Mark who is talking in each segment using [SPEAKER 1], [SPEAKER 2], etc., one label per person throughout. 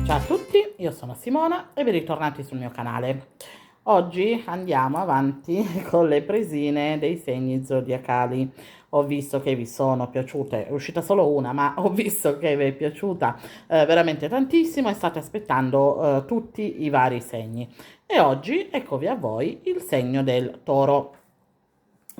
[SPEAKER 1] Ciao a tutti, io sono Simona e ben ritornati sul mio canale. Oggi andiamo avanti con le presine dei segni zodiacali. Ho visto che vi sono piaciute, è uscita solo una, ma ho visto che vi è piaciuta veramente tantissimo e state aspettando tutti i vari segni. E oggi eccovi a voi il segno del toro.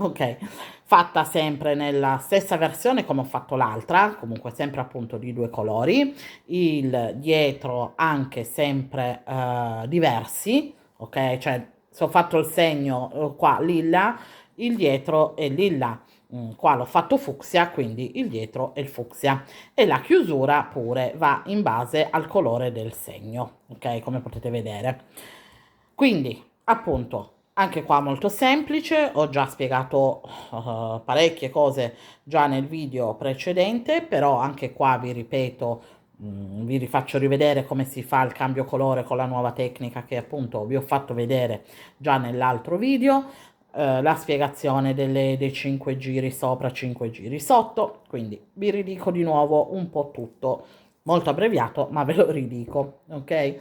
[SPEAKER 1] Ok, fatta sempre nella stessa versione come ho fatto l'altra, comunque sempre appunto di due colori, il dietro anche sempre diversi, ok? Cioè se ho fatto il segno qua lilla, il dietro è lilla. Qua l'ho fatto fucsia, quindi il dietro è il fucsia e la chiusura pure va in base al colore del segno, ok? Come potete vedere. Quindi, appunto, anche qua molto semplice, ho già spiegato parecchie cose già nel video precedente, però anche qua vi ripeto, vi rifaccio rivedere come si fa il cambio colore con la nuova tecnica che appunto vi ho fatto vedere già nell'altro video, la spiegazione dei 5 giri sopra, 5 giri sotto, quindi vi ridico di nuovo un po' tutto, molto abbreviato, ma ve lo ridico, ok?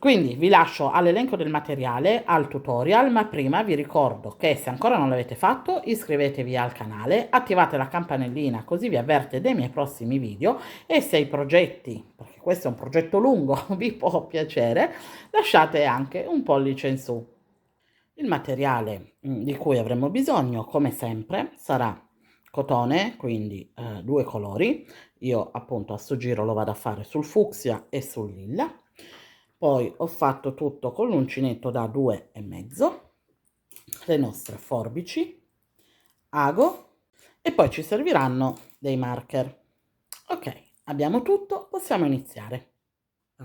[SPEAKER 1] Quindi vi lascio all'elenco del materiale, al tutorial, ma prima vi ricordo che se ancora non l'avete fatto iscrivetevi al canale, attivate la campanellina così vi avverte dei miei prossimi video e se i progetti, perché questo è un progetto lungo, vi può piacere, lasciate anche un pollice in su. Il materiale di cui avremo bisogno, come sempre, sarà cotone, quindi due colori. Io appunto a sto giro lo vado a fare sul fucsia e sul lilla. Poi ho fatto tutto con l'uncinetto da 2,5, le nostre forbici, ago e poi ci serviranno dei marker. Ok, abbiamo tutto, possiamo iniziare.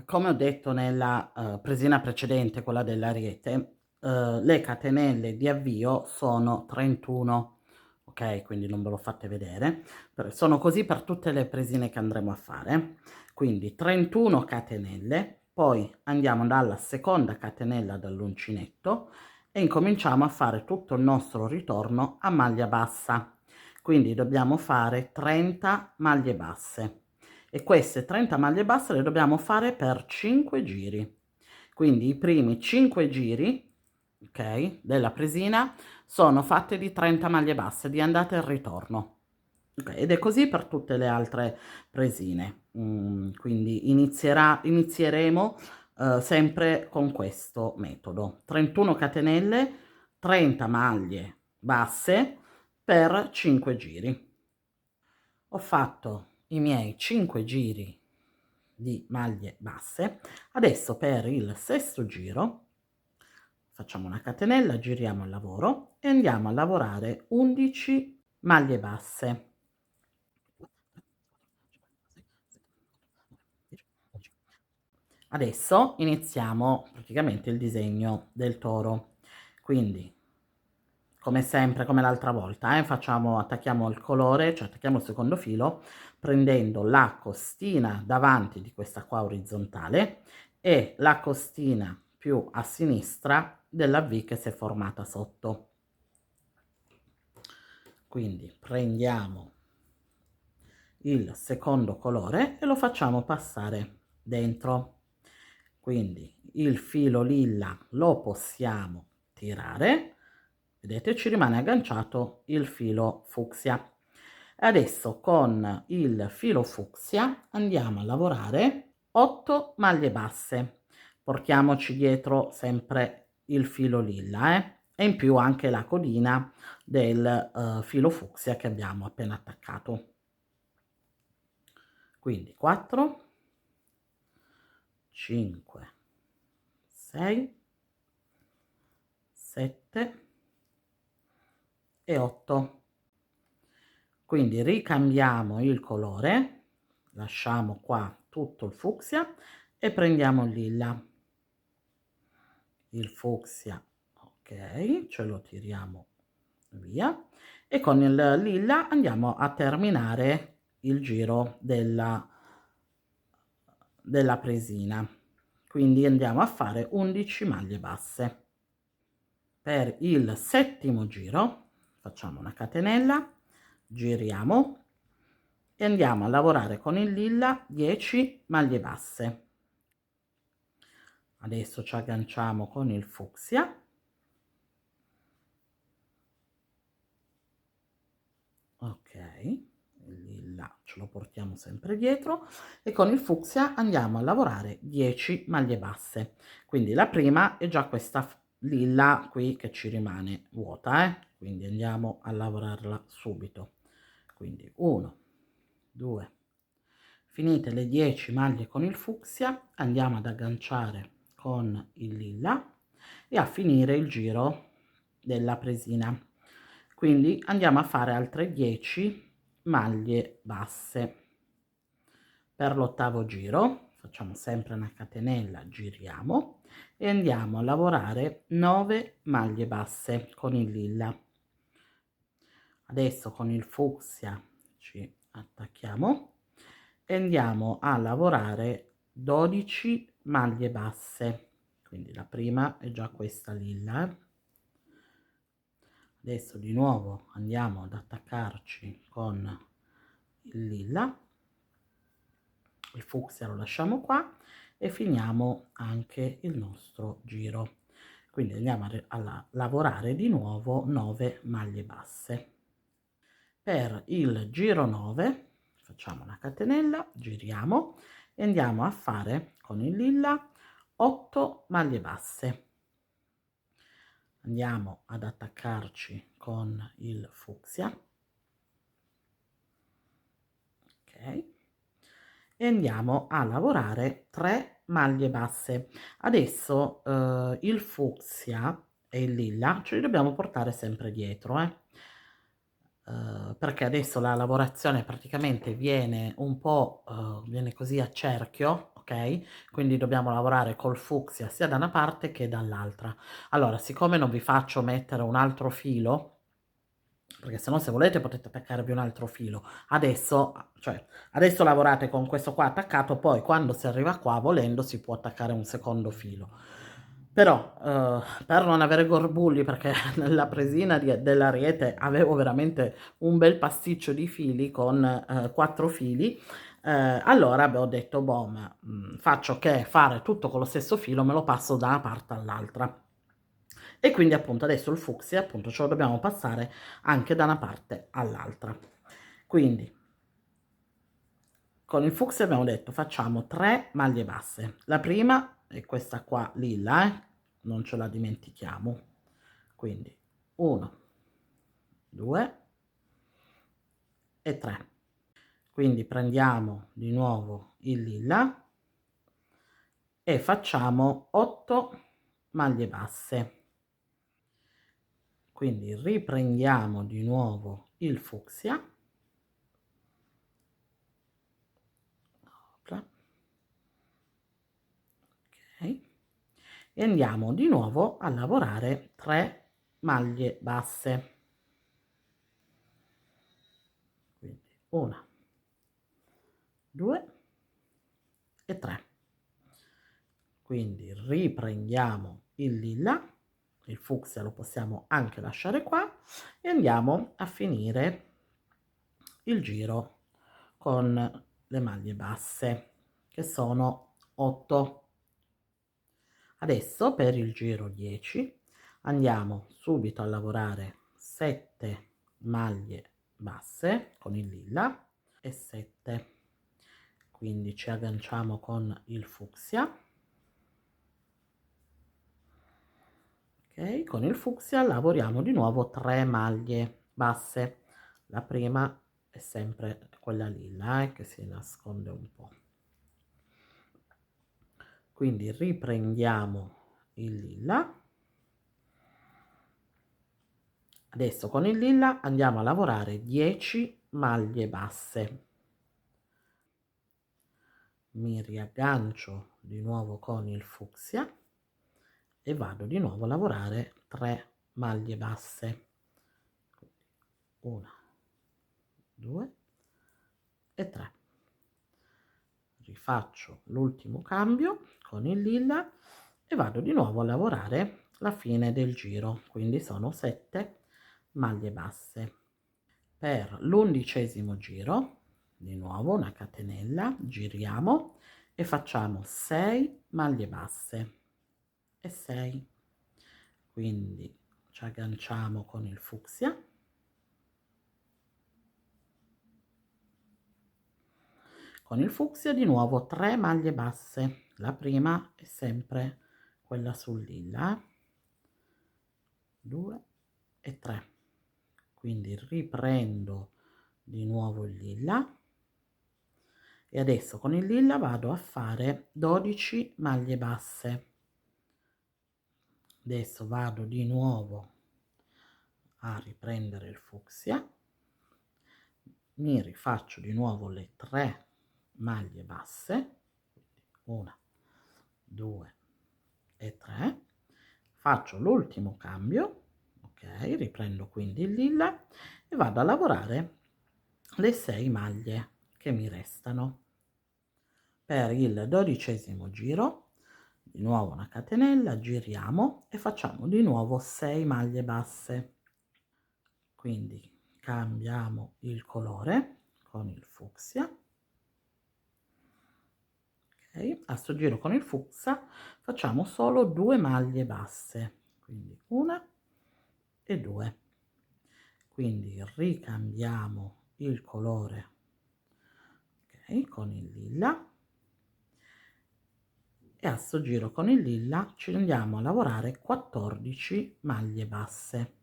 [SPEAKER 1] Come ho detto nella presina precedente, quella dell'ariete, le catenelle di avvio sono 31, ok? Quindi non ve lo fate vedere, sono così per tutte le presine che andremo a fare. Quindi 31 catenelle, poi andiamo dalla seconda catenella dall'uncinetto e incominciamo a fare tutto il nostro ritorno a maglia bassa. Quindi dobbiamo fare 30 maglie basse e queste 30 maglie basse le dobbiamo fare per 5 giri. Quindi i primi 5 giri, ok, della presina sono fatte di 30 maglie basse di andata e ritorno. Okay, ed è così per tutte le altre presine. Quindi inizieremo sempre con questo metodo. 31 catenelle, 30 maglie basse per 5 giri. Ho fatto i miei 5 giri di maglie basse. Adesso per il sesto giro facciamo una catenella, giriamo al lavoro e andiamo a lavorare 11 maglie basse. Adesso iniziamo praticamente il disegno del toro. Quindi come sempre, come l'altra volta, attacchiamo il colore, cioè attacchiamo il secondo filo, prendendo la costina davanti di questa qua orizzontale e la costina più a sinistra della V che si è formata sotto. Quindi prendiamo il secondo colore e lo facciamo passare dentro. Quindi il filo lilla lo possiamo tirare, vedete ci rimane agganciato il filo fucsia. Adesso con il filo fucsia andiamo a lavorare 8 maglie basse, portiamoci dietro sempre il filo lilla e in più anche la codina del filo fucsia che abbiamo appena attaccato. Quindi 4, 5, 6, 7 e 8. Quindi ricambiamo il colore, lasciamo qua tutto il fucsia e prendiamo il lilla. Il fucsia, ok, ce lo tiriamo via e con il lilla andiamo a terminare il giro della presina. Quindi andiamo a fare 11 maglie basse. Per il settimo giro facciamo una catenella, giriamo e andiamo a lavorare con il lilla 10 maglie basse. Adesso ci agganciamo con il fucsia. Ok, il lilla ce lo portiamo sempre dietro e con il fucsia andiamo a lavorare 10 maglie basse. Quindi la prima è già questa lilla qui che ci rimane vuota, quindi andiamo a lavorarla subito. Quindi 1, 2, finite le 10 maglie con il fucsia, andiamo ad agganciare con il lilla e a finire il giro della presina. Quindi andiamo a fare altre 10 maglie basse. Per l'ottavo giro facciamo sempre una catenella, giriamo e andiamo a lavorare 9 maglie basse con il lilla. Adesso con il fucsia ci attacchiamo e andiamo a lavorare 12 maglie basse, quindi la prima è già questa lilla. Adesso di nuovo andiamo ad attaccarci con il lilla, il fucsia lo lasciamo qua e finiamo anche il nostro giro. Quindi andiamo a lavorare di nuovo 9 maglie basse. Per il giro 9 facciamo una catenella, giriamo e andiamo a fare con il lilla 8 maglie basse. Andiamo ad attaccarci con il fucsia, ok, e andiamo a lavorare 3 maglie basse. Adesso il fucsia e il lilla ce li dobbiamo portare sempre dietro, perché adesso la lavorazione praticamente viene un po' viene così a cerchio, ok? Quindi dobbiamo lavorare col fucsia sia da una parte che dall'altra. Allora, siccome non vi faccio mettere un altro filo, perché se no se volete potete attaccarvi un altro filo, adesso, cioè, adesso lavorate con questo qua attaccato, poi quando si arriva qua volendo si può attaccare un secondo filo. Però per non avere gorbulli, perché nella presina dell'Ariete avevo veramente un bel pasticcio di fili con 4 fili, allora ho detto, boh, ma faccio che fare tutto con lo stesso filo, me lo passo da una parte all'altra. E quindi appunto adesso il fucsia appunto ce lo dobbiamo passare anche da una parte all'altra. Quindi con il fucsia abbiamo detto facciamo 3 maglie basse. La prima è questa qua lilla, non ce la dimentichiamo. Quindi 1, 2 e 3. Quindi prendiamo di nuovo il lilla e facciamo 8 maglie basse. Quindi riprendiamo di nuovo il fucsia, ok, e andiamo di nuovo a lavorare 3 maglie basse. Quindi 1, 2 e 3. Quindi riprendiamo il lilla, il fucsia lo possiamo anche lasciare qua e andiamo a finire il giro con le maglie basse, che sono 8. Adesso per il giro 10 andiamo subito a lavorare 7 maglie basse con il lilla e 7, quindi ci agganciamo con il fucsia, ok, con il fucsia lavoriamo di nuovo 3 maglie basse. La prima è sempre quella lilla, che si nasconde un po'. Quindi riprendiamo il lilla. Adesso con il lilla andiamo a lavorare 10 maglie basse. Mi riaggancio di nuovo con il fucsia e vado di nuovo a lavorare 3 maglie basse. 1, 2 e 3. Rifaccio l'ultimo cambio con il lilla e vado di nuovo a lavorare la fine del giro, quindi sono 7 maglie basse. Per l'11° giro di nuovo una catenella, giriamo e facciamo 6 maglie basse. e 6. Quindi ci agganciamo con il fucsia. Con il fucsia di nuovo 3 maglie basse, la prima è sempre quella sul lilla, 2 e 3, quindi riprendo di nuovo il lilla e adesso con il lilla vado a fare 12 maglie basse. Adesso vado di nuovo a riprendere il fucsia, mi rifaccio di nuovo le 3 maglie basse, 1, 2 e 3, faccio l'ultimo cambio, ok, riprendo quindi il lilla e vado a lavorare le 6 maglie che mi restano. Per il 12° giro di nuovo una catenella, giriamo e facciamo di nuovo 6 maglie basse, quindi cambiamo il colore con il fucsia. A sto giro con il fucsia facciamo solo 2 maglie basse, quindi una e 2, quindi ricambiamo il colore, ok, con il lilla e a sto giro con il lilla ci andiamo a lavorare 14 maglie basse,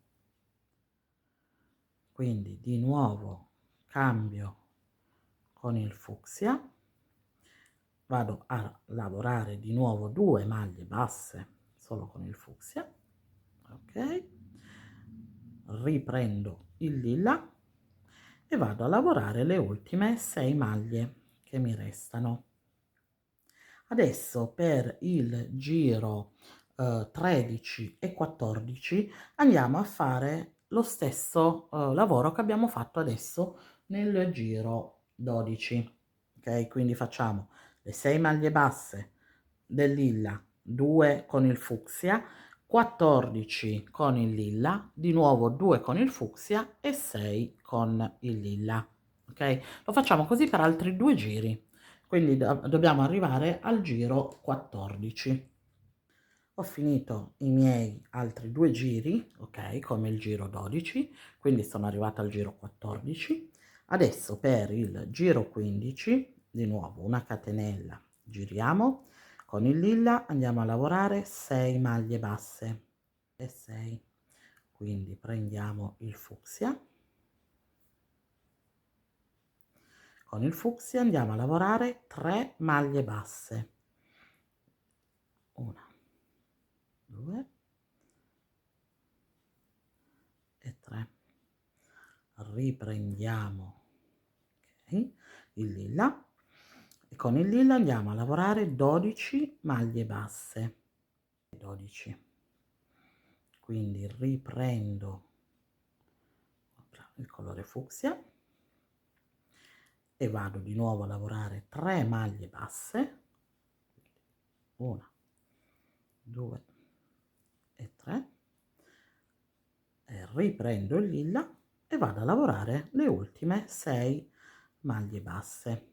[SPEAKER 1] quindi di nuovo cambio con il fucsia, vado a lavorare di nuovo 2 maglie basse solo con il fucsia, ok, riprendo il lilla e vado a lavorare le ultime 6 maglie che mi restano. Adesso per il giro 13 e 14 andiamo a fare lo stesso lavoro che abbiamo fatto adesso nel giro 12, ok, quindi facciamo le 6 maglie basse del lilla, 2 con il fucsia, 14 con il lilla, di nuovo 2 con il fucsia e 6 con il lilla, ok, lo facciamo così per altri 2 giri, quindi dobbiamo arrivare al giro 14. Ho finito i miei altri 2 giri, ok, come il giro 12, quindi sono arrivata al giro 14. Adesso per il giro 15 di nuovo una catenella, giriamo con il lilla, andiamo a lavorare 6 maglie basse e 6, quindi prendiamo il fucsia, con il fucsia andiamo a lavorare 3 maglie basse, 1, 2 e 3, riprendiamo, ok, il lilla e con il lilla andiamo a lavorare 12 maglie basse, 12, quindi riprendo il colore fucsia e vado di nuovo a lavorare 3 maglie basse, 1, 2 e 3, e riprendo il lilla e vado a lavorare le ultime 6 maglie basse.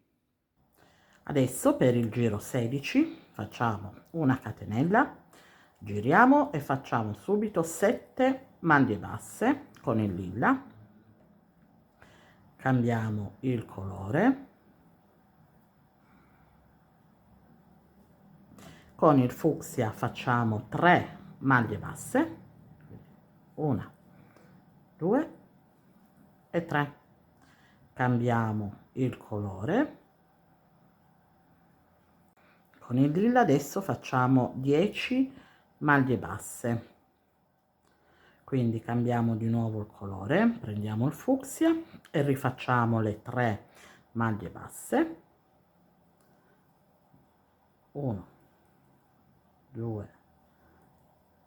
[SPEAKER 1] Adesso per il giro 16 facciamo una catenella, giriamo e facciamo subito 7 maglie basse con il lilla, cambiamo il colore, con il fucsia facciamo 3 maglie basse, 1, 2 e 3, cambiamo il colore, con il lilla adesso facciamo 10 maglie basse, quindi cambiamo di nuovo il colore, prendiamo il fucsia e rifacciamo le 3 maglie basse, 1, 2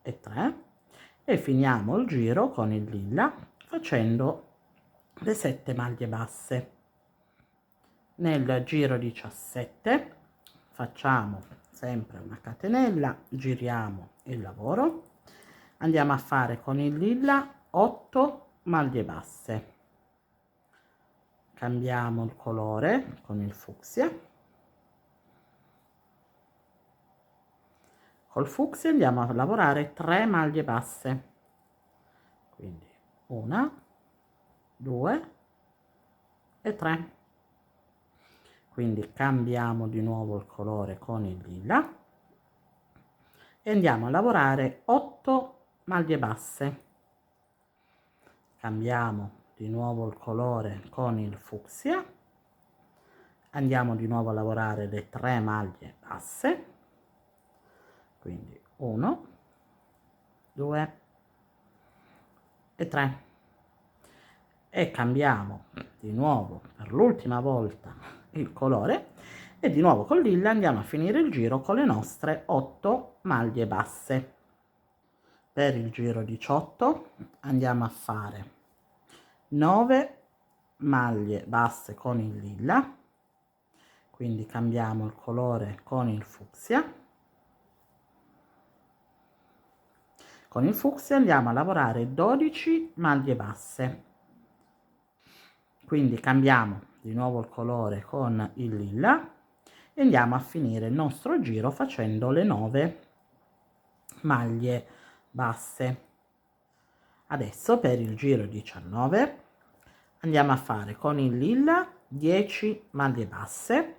[SPEAKER 1] e 3, e finiamo il giro con il lilla facendo le 7 maglie basse. Nel giro 17 facciamo sempre una catenella, giriamo il lavoro, andiamo a fare con il lilla 8 maglie basse, cambiamo il colore con il fucsia, Col fucsia andiamo a lavorare 3 maglie basse, quindi 1, 2 e 3. Quindi cambiamo di nuovo il colore con il lilla e andiamo a lavorare 8 maglie basse. Cambiamo di nuovo il colore con il fucsia, andiamo di nuovo a lavorare le 3 maglie basse, quindi 1, 2 e 3, e cambiamo di nuovo per l'ultima volta il colore e di nuovo con lilla andiamo a finire il giro con le nostre 8 maglie basse. Per il giro 18 andiamo a fare 9 maglie basse con il lilla, quindi cambiamo il colore con il fucsia. Con il fucsia andiamo a lavorare 12 maglie basse, quindi cambiamo di nuovo il colore con il lilla e andiamo a finire il nostro giro facendo le 9 maglie basse. Adesso per il giro 19 andiamo a fare con il lilla 10 maglie basse,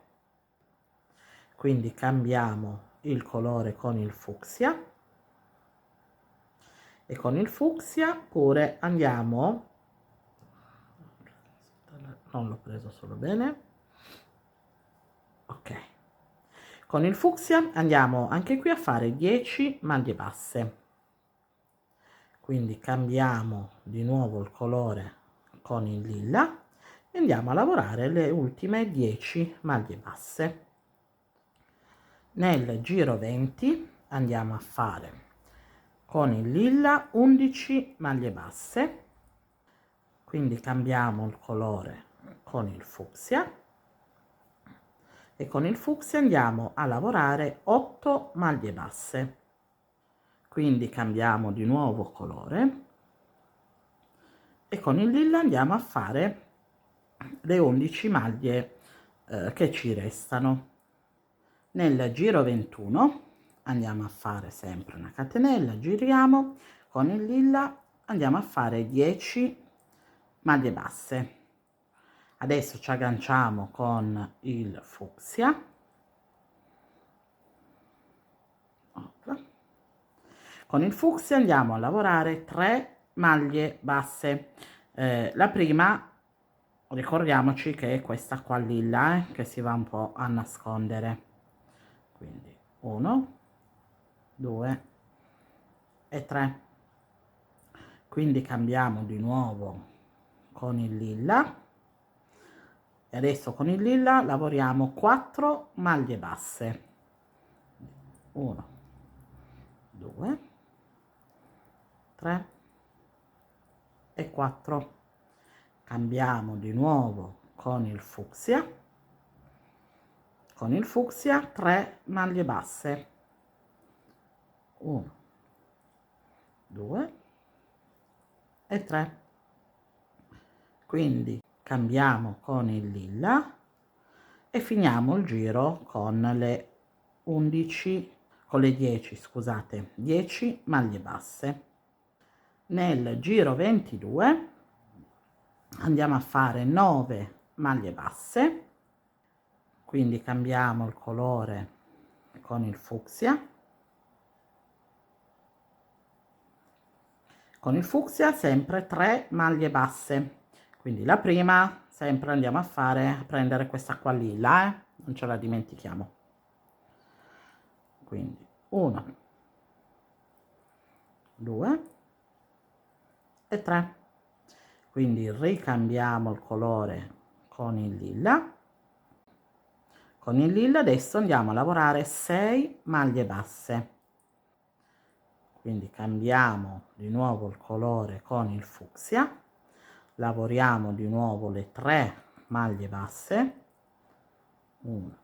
[SPEAKER 1] quindi cambiamo il colore con il fucsia e con il fucsia pure andiamo, non l'ho preso solo bene, ok, con il fucsia andiamo anche qui a fare 10 maglie basse, quindi cambiamo di nuovo il colore con il lilla e andiamo a lavorare le ultime 10 maglie basse. Nel giro 20 andiamo a fare con il lilla 11 maglie basse, quindi cambiamo il colore con il fucsia e con il fucsia andiamo a lavorare 8 maglie basse, quindi cambiamo di nuovo colore e con il lilla andiamo a fare le 11 maglie che ci restano. Nel giro 21 andiamo a fare sempre una catenella, giriamo, con il lilla andiamo a fare 10 maglie basse. Adesso ci agganciamo con il fucsia, con il fucsia andiamo a lavorare 3 maglie basse. La prima, ricordiamoci che è questa qua lilla, che si va un po' a nascondere, quindi 1, 2 e 3, quindi cambiamo di nuovo con il lilla e adesso con il lilla lavoriamo 4 maglie basse, 1, 2, 3 e 4. Cambiamo di nuovo con il fucsia, 3 maglie basse, 1, 2 e 3, quindi cambiamo con il lilla e finiamo il giro con le 10, scusate, 10 maglie basse. Nel giro 22 andiamo a fare 9 maglie basse, quindi cambiamo il colore con il fucsia, sempre 3 maglie basse, quindi la prima sempre andiamo a prendere questa qua lilla, non ce la dimentichiamo, quindi 1, 2 e 3, quindi ricambiamo il colore con il lilla. Con il lilla adesso andiamo a lavorare 6 maglie basse, quindi cambiamo di nuovo il colore con il fucsia, lavoriamo di nuovo le 3 maglie basse, 1,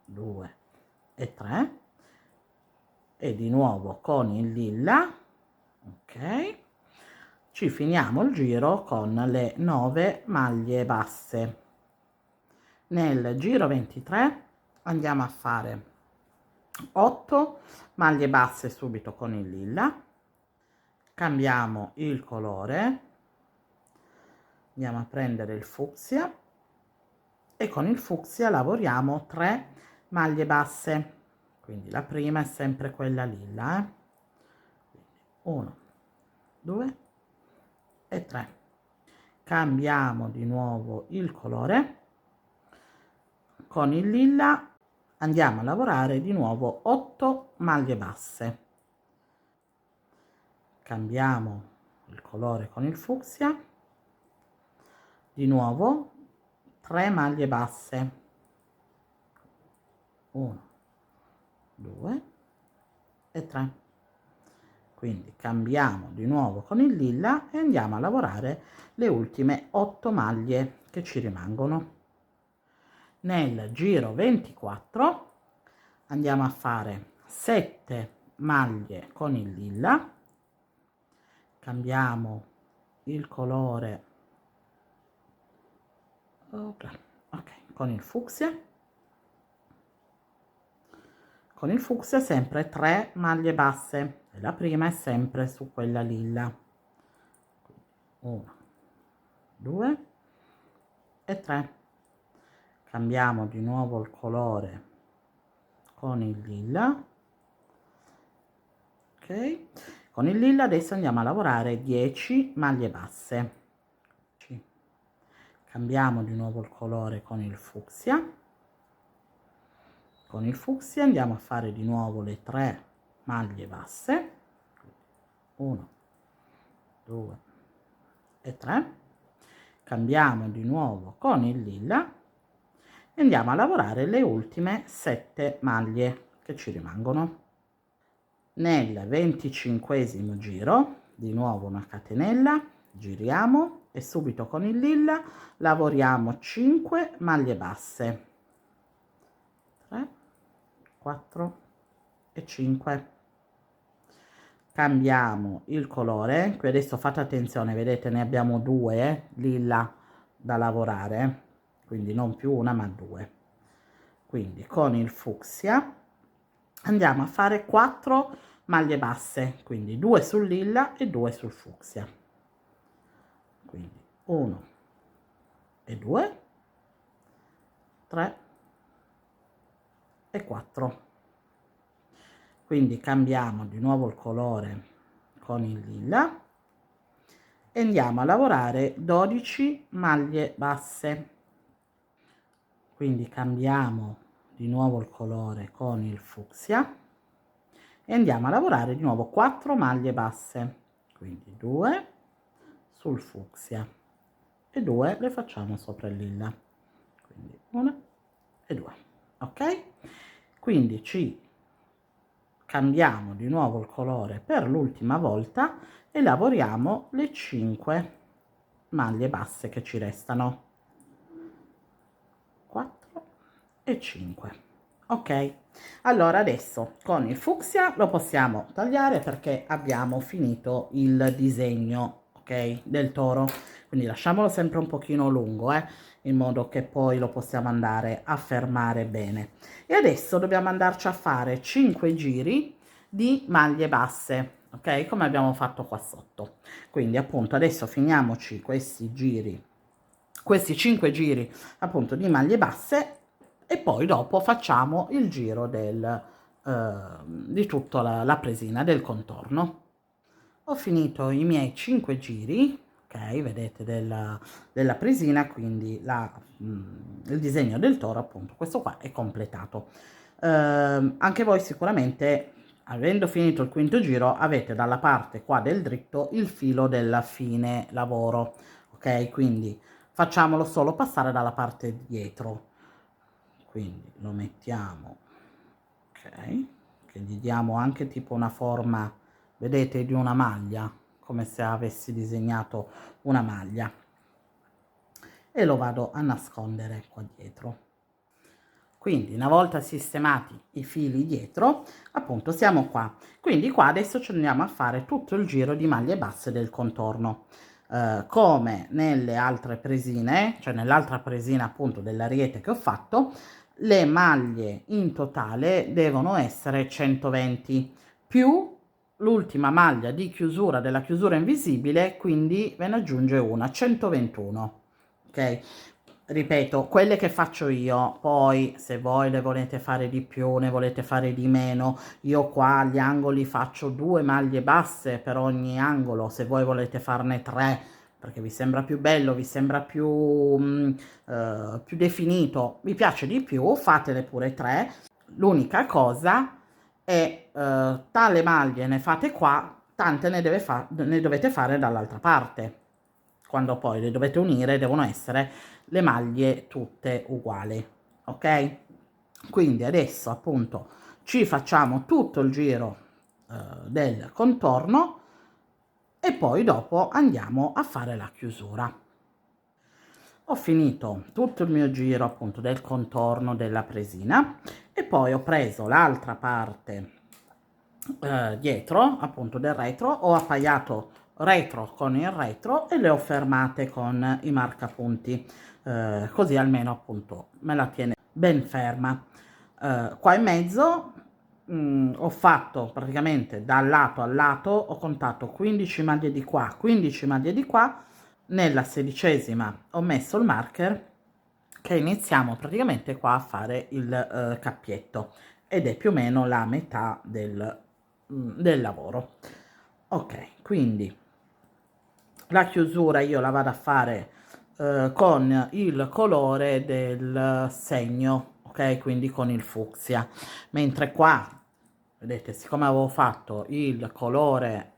[SPEAKER 1] 2 e 3, e di nuovo con il lilla, ok, ci finiamo il giro con le 9 maglie basse. Nel giro 23 andiamo a fare 8 maglie basse subito con il lilla, cambiamo il colore, andiamo a prendere il fucsia e con il fucsia lavoriamo 3 maglie basse, quindi la prima è sempre quella lilla, 1 2 e 3. Cambiamo di nuovo il colore, con il lilla andiamo a lavorare di nuovo 8 maglie basse, cambiamo il colore con il fucsia, di nuovo 3 maglie basse, 1 2 e 3. Quindi cambiamo di nuovo con il lilla e andiamo a lavorare le ultime 8 maglie che ci rimangono. Nel giro 24 andiamo a fare 7 maglie con il lilla, cambiamo il colore, ok, con il fucsia, sempre 3 maglie basse e la prima è sempre su quella lilla, 1 2 e 3. Cambiamo di nuovo il colore con il lilla, ok, con il lilla adesso andiamo a lavorare 10 maglie basse, cambiamo di nuovo il colore con il fucsia, andiamo a fare di nuovo le 3 maglie basse, 1 2 e 3, cambiamo di nuovo con il lilla e andiamo a lavorare le ultime 7 maglie che ci rimangono. Nel 25esimo giro di nuovo una catenella, giriamo e subito con il lilla lavoriamo 5 maglie basse, 3 4 e 5. Cambiamo il colore, qui adesso fate attenzione, vedete ne abbiamo 2 lilla da lavorare, quindi non più una ma 2. Quindi con il fucsia andiamo a fare 4 maglie basse, quindi 2 sul lilla e 2 sul fucsia, quindi 1 e 2 3 e 4. Quindi cambiamo di nuovo il colore con il lilla e andiamo a lavorare 12 maglie basse, quindi cambiamo di nuovo il colore con il fucsia e andiamo a lavorare di nuovo 4 maglie basse, quindi 2 sul fucsia e 2 le facciamo sopra il lilla, quindi 1 e 2, ok? Quindi ci cambiamo di nuovo il colore per l'ultima volta e lavoriamo le 5 maglie basse che ci restano, 4 e 5, ok? Allora adesso con il fucsia lo possiamo tagliare perché abbiamo finito il disegno, ok, del toro, quindi lasciamolo sempre un pochino lungo, in modo che poi lo possiamo andare a fermare bene. E adesso dobbiamo andarci a fare 5 giri di maglie basse, ok, come abbiamo fatto qua sotto. Quindi appunto adesso finiamoci questi giri, questi 5 giri appunto di maglie basse e poi dopo facciamo il giro di tutta la presina del contorno. Ho finito i miei 5 giri, ok, vedete della presina, quindi il disegno del toro appunto questo qua è completato. Anche voi sicuramente, avendo finito il quinto giro, avete dalla parte qua del dritto il filo del fine lavoro, ok, quindi facciamolo solo passare dalla parte dietro, quindi lo mettiamo, ok, che gli diamo anche tipo una forma, vedete, di una maglia, come se avessi disegnato una maglia, e lo vado a nascondere qua dietro. Quindi una volta sistemati i fili dietro, appunto siamo qua. Quindi qua adesso ci andiamo a fare tutto il giro di maglie basse del contorno. Come nelle altre presine, cioè nell'altra presina appunto dell'ariete che ho fatto, le maglie in totale devono essere 120 più l'ultima maglia di chiusura della chiusura invisibile, quindi ve ne aggiunge una, 121. Ok, ripeto, quelle che faccio io, poi se voi le volete fare di più, ne volete fare di meno, io qua agli angoli faccio 2 maglie basse per ogni angolo, se voi volete farne 3 perché vi sembra più bello, vi sembra più definito, vi piace di più, fatele pure 3. L'unica cosa è tale maglie ne fate qua, tante ne dovete fare dall'altra parte. Quando poi le dovete unire devono essere le maglie tutte uguali, ok? Quindi adesso appunto ci facciamo tutto il giro del contorno e poi dopo andiamo a fare la chiusura. Ho finito tutto il mio giro appunto del contorno della presina e poi ho preso l'altra parte dietro appunto del retro, ho appaiato retro con il retro e le ho fermate con i marcapunti, così almeno appunto me la tiene ben ferma. Qua in mezzo ho fatto praticamente dal lato al lato, ho contato 15 maglie di qua, 15 maglie di qua. Nella 16ª ho messo il marker che iniziamo praticamente qua a fare il cappietto ed è più o meno la metà del lavoro. Ok, quindi la chiusura io la vado a fare con il colore del segno, ok, quindi con il fucsia, mentre qua vedete, siccome avevo fatto il colore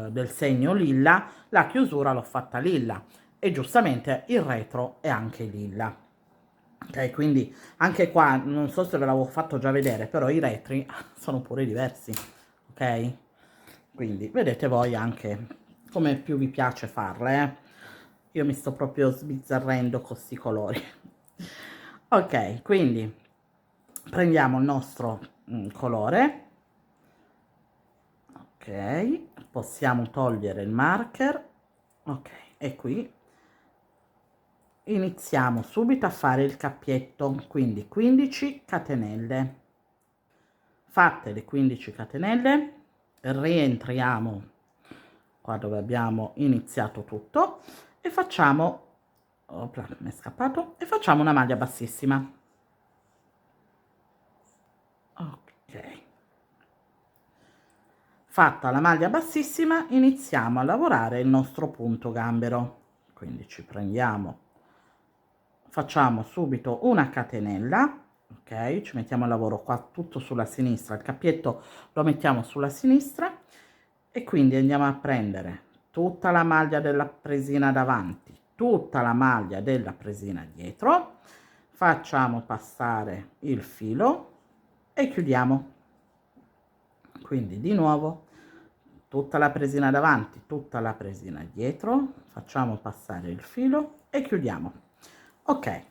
[SPEAKER 1] del segno lilla, la chiusura l'ho fatta lilla e giustamente il retro è anche lilla. Ok, quindi anche qua non so se ve l'avevo fatto già vedere, però i retri sono pure diversi, ok? Quindi vedete voi anche come più vi piace farle, eh? Io mi sto proprio sbizzarrendo con questi colori. Ok, quindi prendiamo il nostro colore, ok, possiamo togliere il marker, ok, e qui iniziamo subito a fare il cappietto, quindi 15 catenelle. Fatte le 15 catenelle rientriamo qua dove abbiamo iniziato tutto e facciamo, opla, mi è scappato, e facciamo una maglia bassissima. Ok, fatta la maglia bassissima iniziamo a lavorare il nostro punto gambero, quindi ci prendiamo, facciamo subito una catenella, ok, ci mettiamo al lavoro qua tutto sulla sinistra, il cappietto lo mettiamo sulla sinistra e quindi andiamo a prendere tutta la maglia della presina davanti, tutta la maglia della presina dietro, facciamo passare il filo e chiudiamo. Quindi di nuovo tutta la presina davanti, tutta la presina dietro, facciamo passare il filo e chiudiamo. Ok,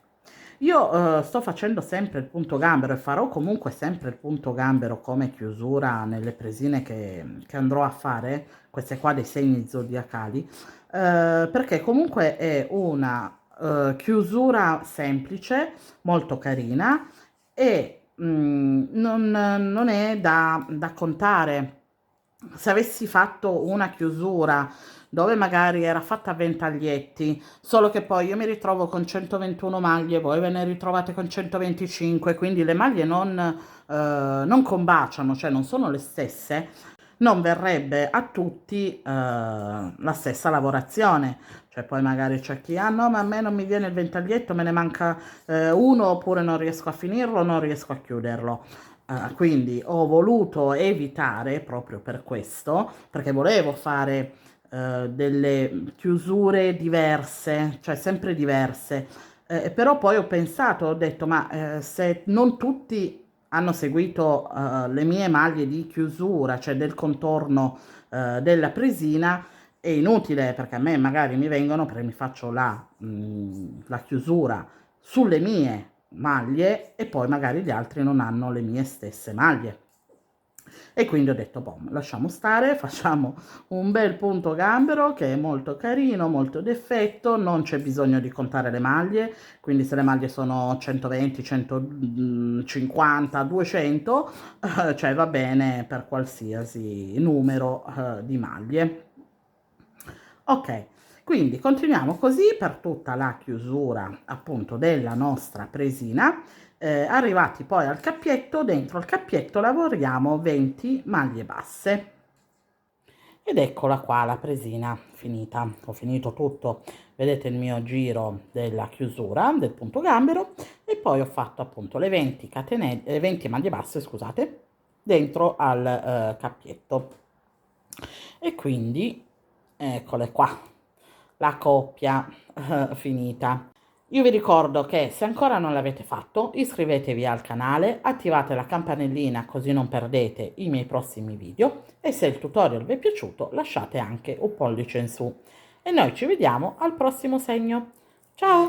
[SPEAKER 1] io sto facendo sempre il punto gambero e farò comunque sempre il punto gambero come chiusura nelle presine che andrò a fare, queste qua dei segni zodiacali, perché comunque è una chiusura semplice, molto carina e non è da contare. Se avessi fatto una chiusura dove magari era fatta a ventaglietti, solo che poi io mi ritrovo con 121 maglie, voi ve ne ritrovate con 125, quindi le maglie non combaciano, cioè non sono le stesse, non verrebbe a tutti la stessa lavorazione. Cioè poi magari c'è chi, ah no, ma a me non mi viene il ventaglietto, me ne manca uno, oppure non riesco a finirlo, non riesco a chiuderlo. Quindi ho voluto evitare proprio per questo, perché volevo fare delle chiusure diverse, cioè sempre diverse, però poi ho pensato, ho detto, ma se non tutti hanno seguito le mie maglie di chiusura, cioè del contorno della presina, è inutile perché a me magari mi vengono, perché mi faccio la chiusura sulle mie maglie e poi magari gli altri non hanno le mie stesse maglie. e quindi ho detto, boh, lasciamo stare, facciamo un bel punto gambero che è molto carino, molto d'effetto, non c'è bisogno di contare le maglie, quindi se le maglie sono 120, 150, 200, cioè va bene per qualsiasi numero di maglie. Ok, quindi continuiamo così per tutta la chiusura appunto della nostra presina. Arrivati poi al cappietto, dentro il cappietto lavoriamo 20 maglie basse. Ed eccola qua la presina finita, ho finito tutto, vedete il mio giro della chiusura del punto gambero e poi ho fatto appunto le 20 catenelle, le 20 maglie basse, scusate, dentro al cappietto. E quindi eccole qua, la coppia finita. Io vi ricordo che se ancora non l'avete fatto, iscrivetevi al canale, attivate la campanellina così non perdete i miei prossimi video e se il tutorial vi è piaciuto lasciate anche un pollice in su. E noi ci vediamo al prossimo segno. Ciao!